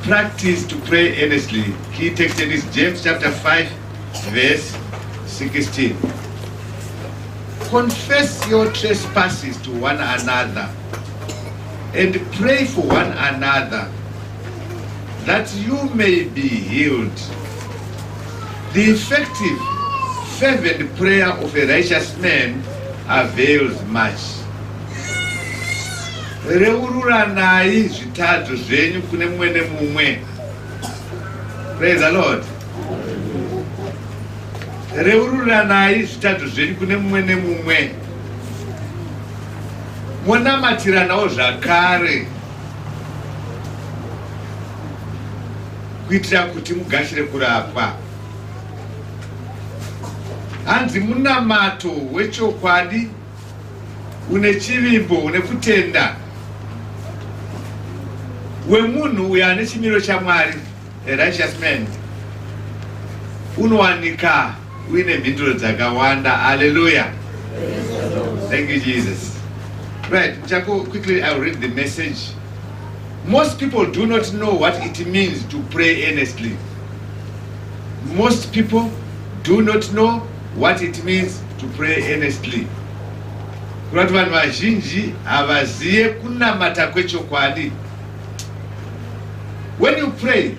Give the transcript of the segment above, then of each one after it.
practice to pray earnestly. Key text is James chapter 5, verse 16. Confess your trespasses to one another and pray for one another that you may be healed. The effective, fervent prayer of a righteous man avails much. Reururanai zvitatu zvenyu kune mumwe nemumwe. Praise the Lord. Reururanai zvitatu zvenyu kune mumwe nemumwe. Munamatiranawo zvakare kuitira kuti mugashire kurapwa. Hanzi munamato wechokwadi une chivimbo une kutenda wemunhu uyo ane chimiro chaMwari, a righteous man, unowanika uine mhinduro dzakawanda. Hallelujah. Thank you, Jesus. Right, quickly I'll read the message. Most people do not know what it means to pray earnestly. Most people do not know what it means to pray earnestly. Kuti vanhu vazhinji havaziye kunamata kwechokwadi. When you pray,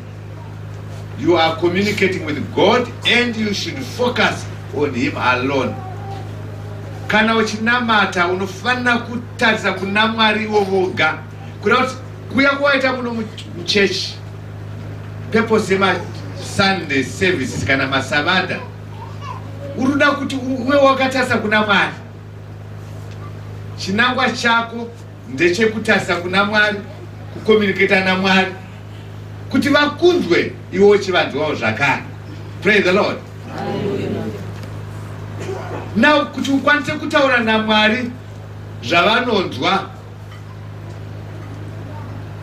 you are communicating with God and you should focus on Him alone. Kana uchinamata unofanira kutarisa kuna Mwari voga. Kuda kuti kuya kwaita muno muchechi, purpose yema Sunday services kana masavada, uruda kuti uwe wakatarisa kuna Mwari. Chinangwa chako ndechekutarisa kuna Mwari, kucommunicate na Mwari, kuti vakunzwe iwo chivanzwawo zvakare. Praise the Lord. Now kuti ukwanise kutaura naMwari zvavanonzwa,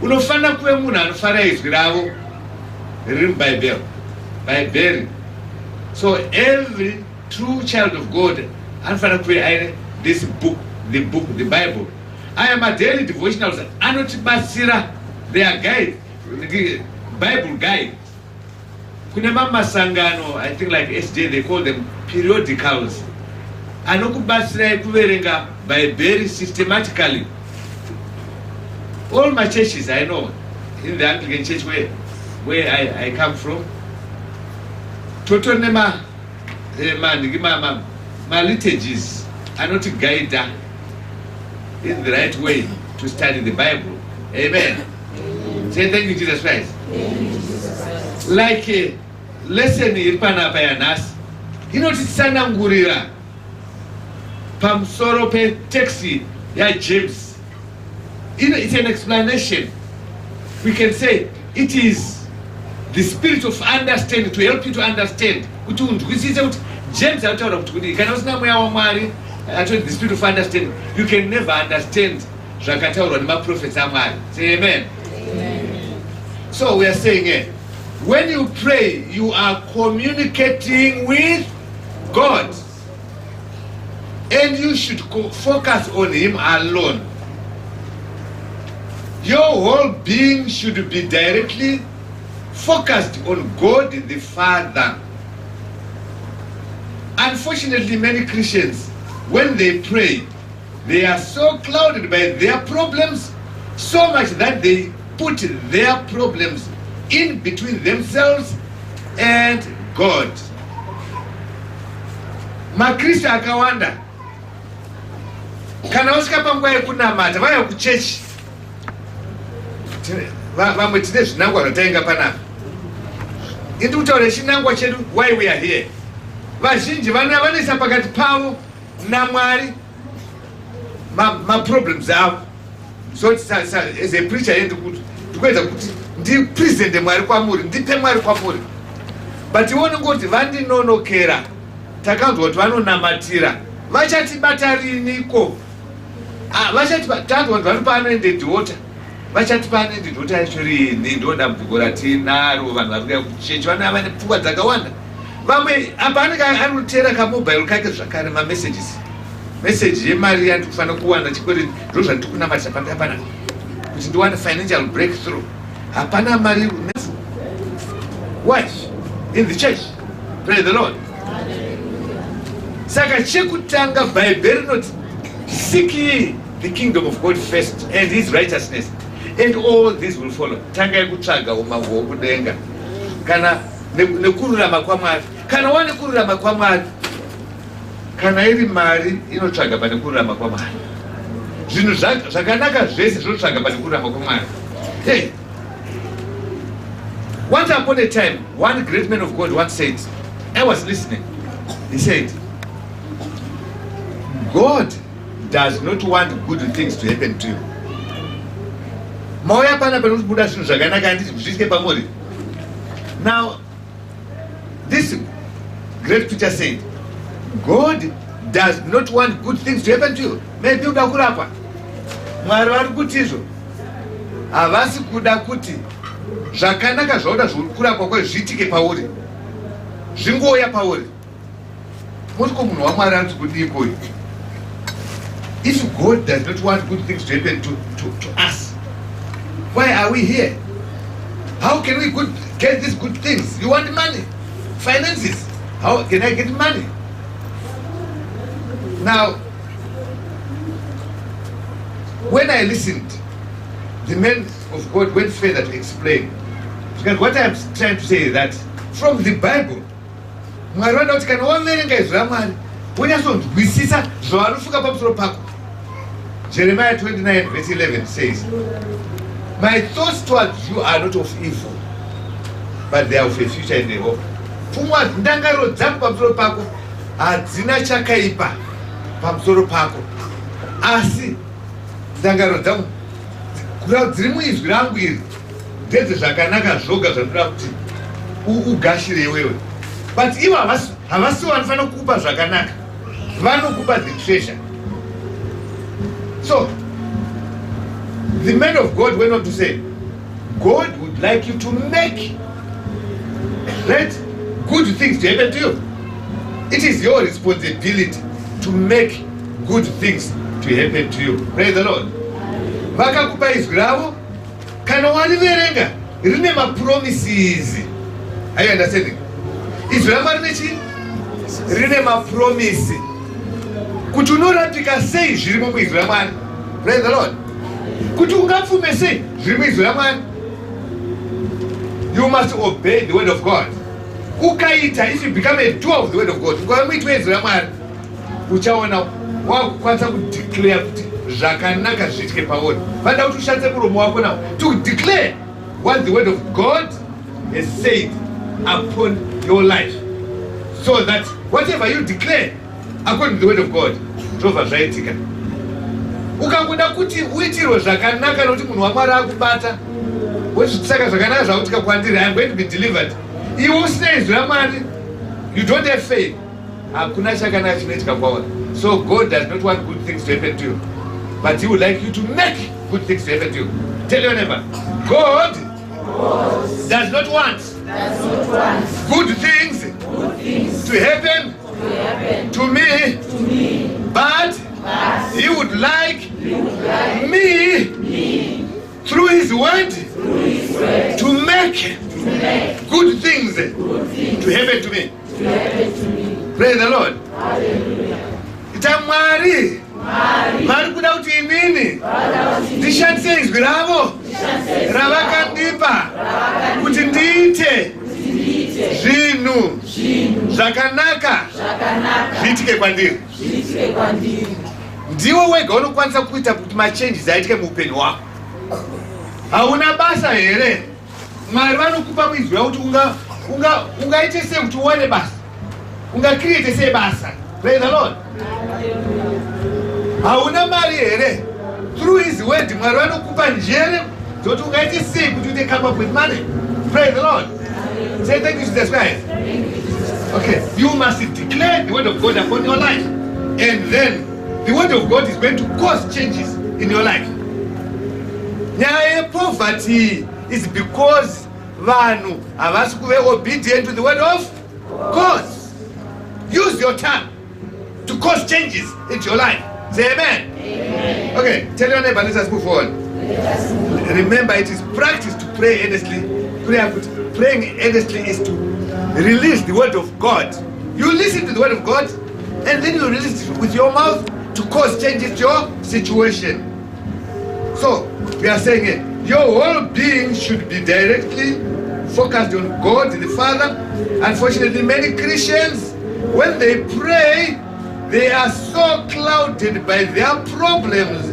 unofanira kuve munhu anofara izwi ravo riri muBhaibheri. So every true child of God anofanira kuve aine this book, the Bible. Aya madaily devotionals anotibatsira, they are guide, Bible guide. Kune masangano, I think like SJ, they call them periodicals. Anokubatsira kuverenga Bible systematically. All my churches I know, in the Anglican church where I come from, total my liturgies are not guided in the right way to study the Bible. Amen. Say thank you, Jesus Christ. Like a lesson in Panapayanas, inotitsanangurira pamusoro pe texti ya James. It's an explanation. We can say it is the spirit of understanding, to help you to understand. James the spirit of understanding. You can never understand zvakataurwa prophets. Say amen. Amen. So we are saying here, when you pray, you are communicating with God. And you should focus on Him alone. Your whole being should be directly focused on God the Father. Unfortunately, many Christians, when they pray, they are so clouded by their problems, so much that they put their problems in between themselves and God. Makristo akawanda kana wasvika panguva yekunamata vaya kuchechi, vamwe tine zvinangwa zvatainga panapa. Indi kutaura chinangwa chedu, why we are here. Vazhinji vanoisa pakati pavo naMwari maproblems avo. So as a preacher ndikuedza kuti ndipresente Mwari kwamuri, ndipe Mwari kwamuri. But iwo nongoti vandinonokera, takanzwa kuti vanonamatira, vachatibata riniko? Tanzwa kuti vari panoende dhota, vachati panoende dhota yacho rini? Ndodambudziko ratinaro vanhu vari kuya kuchechi, vana vane pfungwa dzakawanda. Vamwe apa anenge anotera kamobile kake zvakare mamessages. Message yemari yandikufanira kuwana chikwere, ndizvo zvandiri kunamatira pamberi panapa, kuti ndiwane financial breakthrough. hapana mari wife in the church. Praise the Lord. Saka chekutanga Bible not seek ye the kingdom of God first and his righteousness, and all this will follow. Tanga kutsvaga umambo kudenga kana nekururama kwaMwari. Kana wane kururama kwaMwari, kana iri mari inotsvaga pane kururama kwaMwari. Zvinhu zvakanaka zvese zvinotsvaga pane kururama kwaMwari. Hey, once upon a time, one great man of God once said, I was listening, he said, God does not want good things to happen to you. Now, this great preacher said, God does not want good things to happen to you. Maybe you don't kurapa. Mwari vari kuti izvo havasi kuda kuti zvakanaka zvauda zvokurapa kwako zviitike pauri, zvingoya pauri. Motiko munhu waMwari ari kudiko. If God does not want good things to happen to us, why are we here? How can we get these good things? You want money, finances. How can I get money? Now, when I listened, the man of God went further to explain. Because what I'm trying to say is that from the Bible, Jeremiah 29 verse 11 says, my thoughts towards you are not of evil, but they are of a future and a hope. Pfungwa ndangariro dzangu pamusoro pako hadzina chakaipa pamusoro pako, asi ndangariro dzangu dziri muizwi rangu iri ndedze zvakanaka zvoga zvanoda kuti ugashire iwewe. But ivo havasi vanofanira kukupa zvakanaka, vanokupa the treasure. So the man of God went on to say, God would like you to make good things to happen to you. It is your responsibility to make good things to happen to you. Praise the Lord. Vakakupa izwi ravo, kana wariverenga rine mapromises. Are you understanding? Izwi ravo rine chi? Rine mapromise. Kuti unorapika sei zvirimo muizwi raMwari. Praise the Lord. Kuti ungapfume sei zviri muizwi raMwari. You must obey the word of God. Ukaita, if you become a doer of the word of God, ukamuitwa izwi raMwari, uchaona wakukwanisa kudeclare kuti zvakanaka zviitike pauri. Vada kuti ushandise muromo wako now to declare what the word of God has said upon your life, so that whatever you declare according to the word of God, zvobva zvaitika. Ukangoda kuti uitirwe zvakanaka nokuti munhu waMwari akubata, wozvitsaka zvakanaka zvautika kwandiri, I am going to be delivered. Iwe usina izwi raMwari, you don't have faith, hakuna chakanaka chinoitika kwauri. So God does not want good things to happen to you, but he would like you to make good things to happen to you. Tell your neighbor, God does not want good things to happen to me, but he would like me through his word to make good things to happen to me. Praise the Lord. Mwari vari kuda kuti inini ndishandise izwi ravo ravakandipa kuti ndiite zvinhu zvakanaka zviitike kwandiri. Ndiwo wega unokwanisa kuita kuti machanges aitike muupenyu hwako. Hauna basa here? Mwari vanokupa muizwi ravo kuti ungaite sei kuti uone basa, ungacreate sei basa. Praise the Lord. Hauna mari here? Through his word Mwari vanokupa njere dzoti ungaite sei kuti uite come up with money. Praise the Lord. Say thank you, Jesus Christ. Okay, you must declare the word of God upon your life, and then the word of God is going to cause changes in your life. Nyaya poverty is because vanhu havasi kuve obedient to the word of God. Use your tongue to cause changes into your life. Say amen. Amen. Okay, tell your neighbor, let us move forward. Remember, it is practice to pray earnestly. Praying earnestly is to release the word of God. You listen to the word of God, and then you release it with your mouth to cause changes to your situation. So, we are saying it. Your whole being should be directly focused on God the Father. Unfortunately, many Christians, when they pray, they are so clouded by their problems,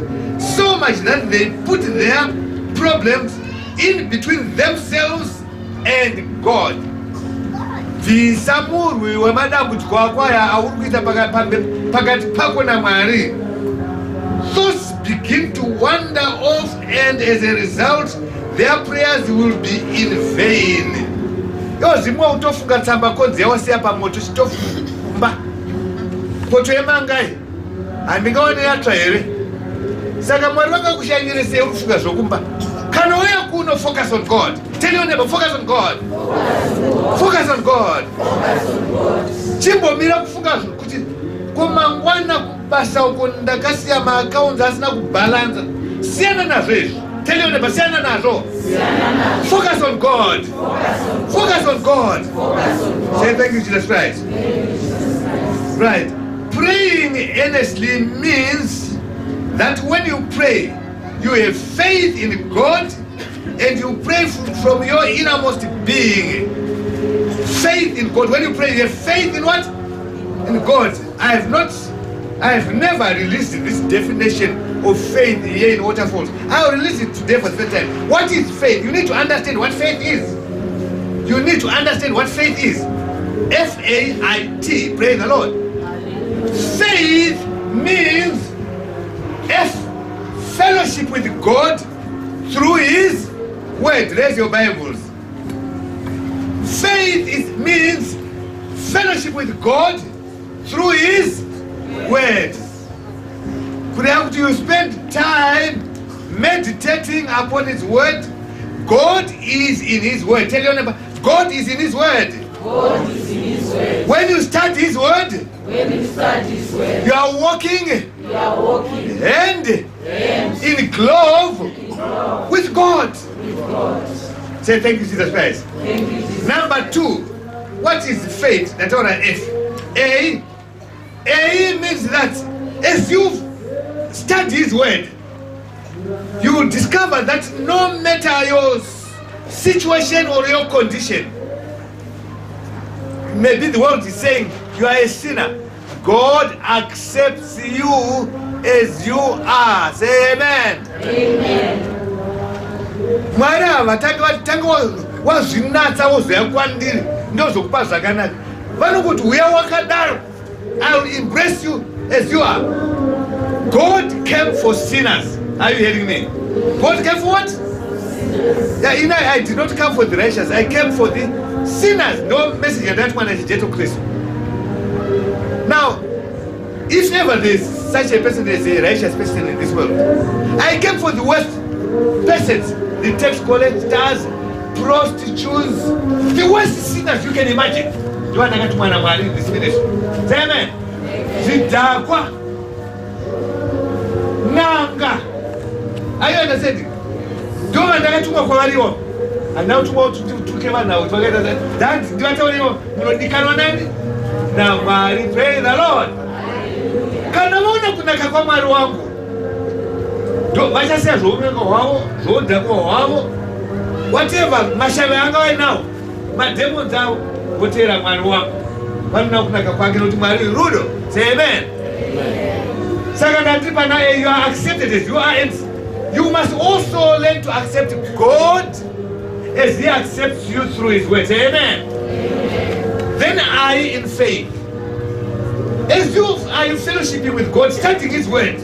so much that they put their problems in between themselves and God. Visamurwi wemadambudziko akwaya auri kuita pakati pako naMwari. Thoughts begin to wander off, and as a result, their prayers will be in vain. Yozimwe utofunga tsamba konzi yawasiya pamoto chitofumba. Poto yemangai handingaone yatsva here. Saka Mwari vakakushanyire sei ufunga zvokumba. Kana uya kuno, focus on God. Tell your neighbor, focus on God. Focus on God. Chimbomira kufunga kuti kumangwana kubasa uko ndakasiya maaccounts asina kubalanza. Siyana nazvo izvi. Tell your neighbor, siyana nazvo. Focus on God. Focus on God. Say thank you, Jesus Christ. Right. Praying earnestly means that when you pray, you have faith in God, and you pray from your innermost being. Faith in God. When you pray, you have faith in what? In God. I have never released this definition of faith here in Waterfalls. I will release it today for the first time. What is faith? You need to understand what faith is. You need to understand what faith is. F-A-I-T. Praise the Lord. Faith means fellowship with God through His word. Raise your Bibles. Faith means fellowship with God through His word. Could you spend time meditating upon His word? God is in His word. Tell your neighbor, God is in His word. God is in His word. When you start His word, you are walking hand in glove with God. Say thank you, Jesus Christ. Thank you, Jesus. Number 2, what is faith? That's all right. A means that as you study His word, you will discover that no matter your situation or your condition, maybe the world is saying you are a sinner, God accepts you as you are. Say amen. Amen. Mwari tanga wazvinatsa wozoya kwandiri ndozokupa zvakanaka. Vanokuti uya wakadaro, I will embrace you as you are. God came for sinners. Are you hearing me? God came for what? Yeah, you know, I did not come for the righteous. I came for the sinners. No message that one is Jesus Christ. Now, if ever there is such a person as a righteous person in this world, I came for the worst persons, the tax collectors, prostitutes, the worst sinners you can imagine. Do you want to get one of this ministry? Say amen. Zidakwa Nanga. Are you understanding? Do you want to get one of our and now to come out now. That do you tell you? Now, Mary, praise the Lord. Kanamona kunaka kwa Mwari wangu. Do vachasiya zvoumwenga hwavo, zvodhakwa hwavo, whatever mashave anga vainawo, mademons avo, votevera Mwari wangu. Vanoda kunaka kwake nokuti Mwari rudo. Say amen. Saka ndati pana you are accepted as you are, and you must also learn to accept God as He accepts you through His word. Say amen. Then I in faith. As you are in fellowship with God, studying His word,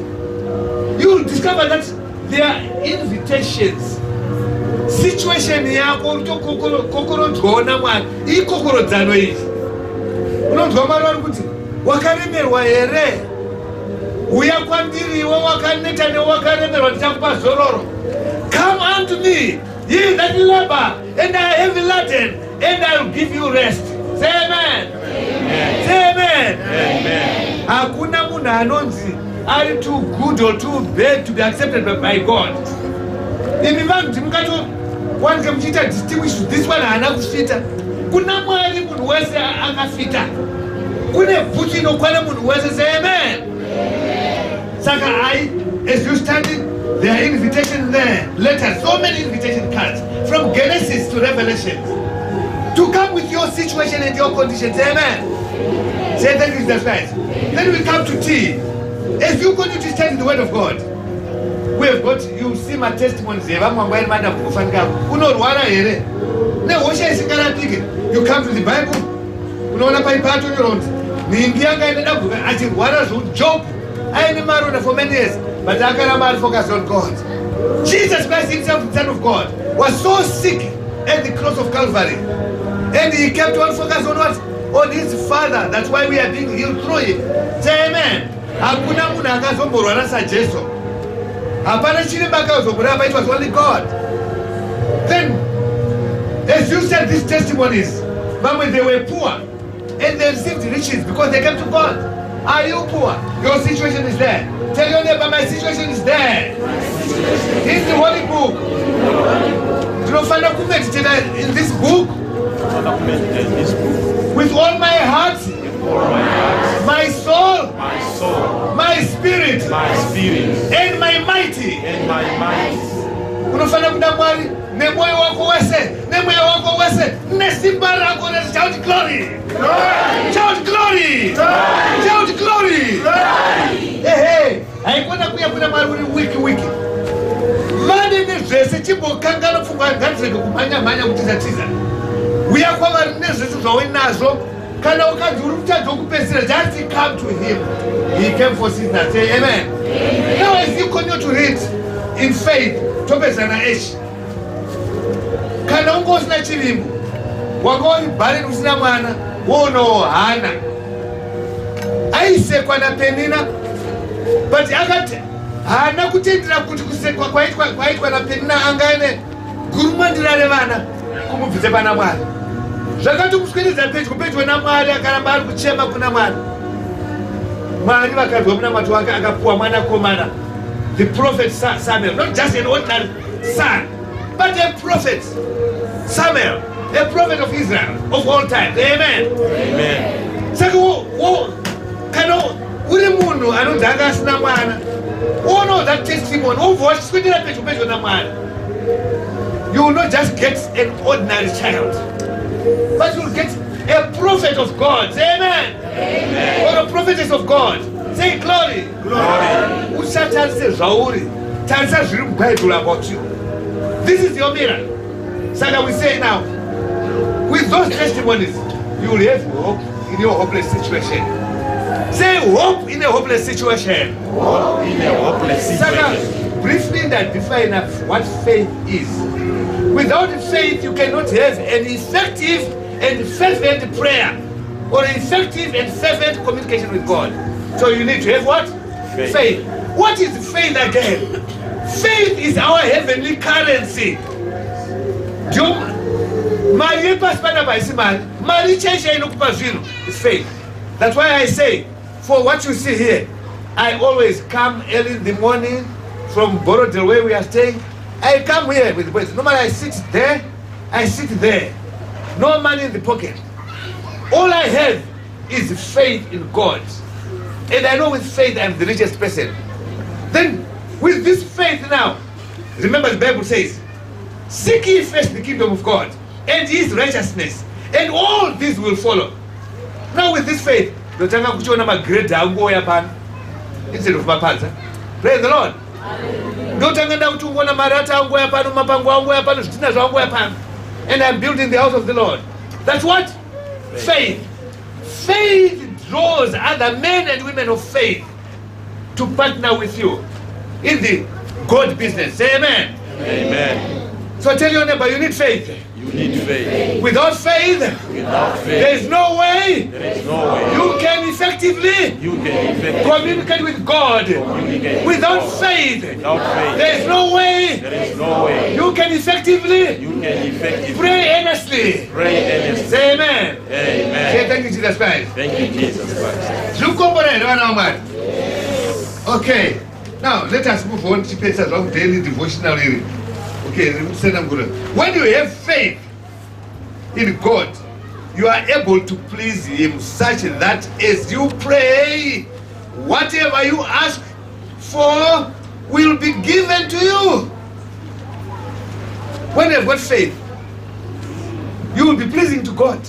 you will discover that there are invitations. Situation yako kokorodzwa naMwari ikokorodzano iyi. Unonzwa Mwari ari kuti wakaremerwa here, uya kwandiri iwe wakaneta newakaremerwa ndichakupa zororo. Come unto me, ye that labor and are heavy laden, and I will give you rest. Say amen. Amen. Say amen. Amen. Hakuna munhu anonzi ari too good or too bad to be accepted by God. Imi vanhu mukato one can distinguish this one haana kufita. Kuna mwari munhu wese akafita. Kune bhuti inokwana munhu wese. Say amen. Saka as you study, there are invitations there, letters, so many invitation cards from Genesis to Revelation to come with your situation and your conditions. Amen. Say thank you, Jesus Christ. Then we come to T. As you continue to study the Word of God, we have got, you see my testimonies here. You come to the Bible. Job, I am married for many years, but I can't focus on God. Jesus Christ himself, the Son of God, was so sick at the cross of Calvary. And he kept on focused on what? On his Father. That's why we are being healed through him. Say amen. Hakuna munhu akazomborwara saJesu. Hapana chiremba akazomurapa, it was only God. Then, as you said, these testimonies, when they were poor, and they received riches because they came to God. Are you poor? Your situation is there. Tell your neighbor, my situation is there. In the Holy Book. Do you find out in this book? With all my heart, my soul, my spirit, and my mighty. Unofana kuda Mwari nemoyo wako wese, nemoyo wako wese, nesimba lako na shout glory. Shout glory. Shout glory. Hey, haikona kuya kuna Mwari wiki. Mane nezvese chimbokangana pfungwa ngadzireke kumhanya kutizatiza. Uya kwavari nezvese zvauinazo kana ukanzi uri kutadza kupedzisira, just come to him. He came for sinners. Say amen. Now as you continue to read in faith, topezana eshi kana ungosina chivimbo wakori barren usina mwana wonohana aisekwa naPenina, but akati haana kutendera kuti kusekwa kwaitwa naPenina angaine gurumandira revana kumubvise pana Mwari. Zvakati kuswededza pedyo naMwari akaramba ari kuchema kuna Mwari. Mwari vakadwa munamato wake akapuwa mwanakomana, the prophet Samuel, not just an ordinary son, but a prophet Samuel, a prophet of Israel of all time. Amen. Amen. Saka kana uri munhu anonzi anga asina mwana, uno that testimony uvoswedera pedyo naMwari, you will not just get an ordinary child, but you will get a prophet of God. Say amen. Amen. Or a prophetess of God. Say glory. Glory. Usatarise zvauri. Tarisa zviri muBhayibheri about you. This is your mirror. Saka we say now, with those testimonies, you will have hope in your hopeless situation. Say hope in a hopeless situation. Hope in a hopeless situation. Saka, briefly define what faith is. Without faith, you cannot have an effective and fervent prayer or effective and fervent communication with God. So you need to have what? Faith. What is faith again? Faith is our heavenly currency. It's faith. That's why I say, for what you see here, I always come early in the morning from Borodale where we are staying. I come here with words. Normally I sit there, I sit there. No money in the pocket. All I have is faith in God. And I know with faith I'm the richest person. Then with this faith now, remember the Bible says, seek ye first the kingdom of God and his righteousness, and all this will follow. Now with this faith, instead of mapanza. Praise the Lord. And I'm building the house of the Lord. That's what? Faith. Faith draws other men and women of faith to partner with you in the God business. Say amen. Amen. So tell your neighbor, you need faith. You need faith. Without faith, there is no way you can effectively communicate with God. Without faith, there is no way you can effectively pray earnestly. Say amen. Amen. Say thank you, Jesus Christ. Thank you, Jesus Christ. Okay, now let us move on to Peter's daily devotional reading. Okay, when you have faith in God, you are able to please Him such that as you pray, whatever you ask for will be given to you. When you have got faith, you will be pleasing to God.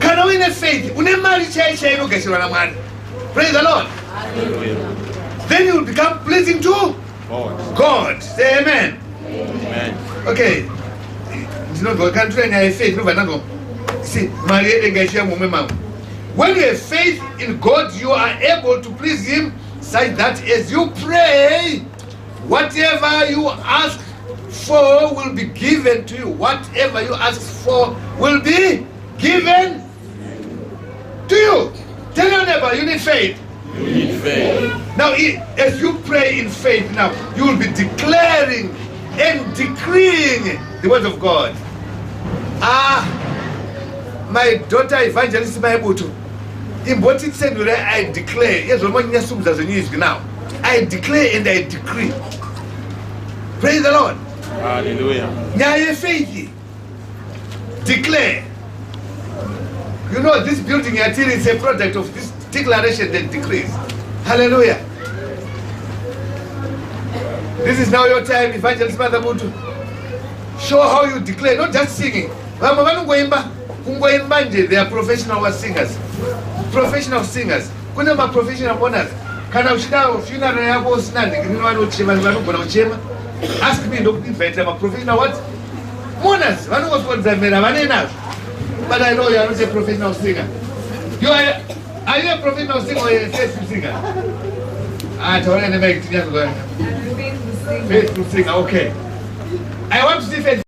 Can we have faith? Praise the Lord. Hallelujah. Then you will become pleasing to God. Say amen. Amen. Okay. You know, God can't train your faith. See, when you have faith in God, you are able to please Him such that as you pray, whatever you ask for will be given to you. Whatever you ask for will be given to you. Tell your neighbor, you need faith. You need faith. Now, as you pray in faith now, you will be declaring and decreeing the word of God. My daughter Evangelist Maibutu, I declare, yes, now. I declare and I decree. Praise the Lord. Hallelujah. Faith. Declare. You know, this building until is a product of this declaration and decrees. Hallelujah. This is now your time, Evangelist Mother Butu. Show how you declare, not just singing. They are professional singers. Professional singers. Kuna ma professional mourners. Kana ushida funeral yako sinani ngino uchema. Ask me to invite them a professional what? Mourners. But I know you are not a professional singer. Are you a professional singer or a faithful singer? Faithful singer, okay. I want to see faithful.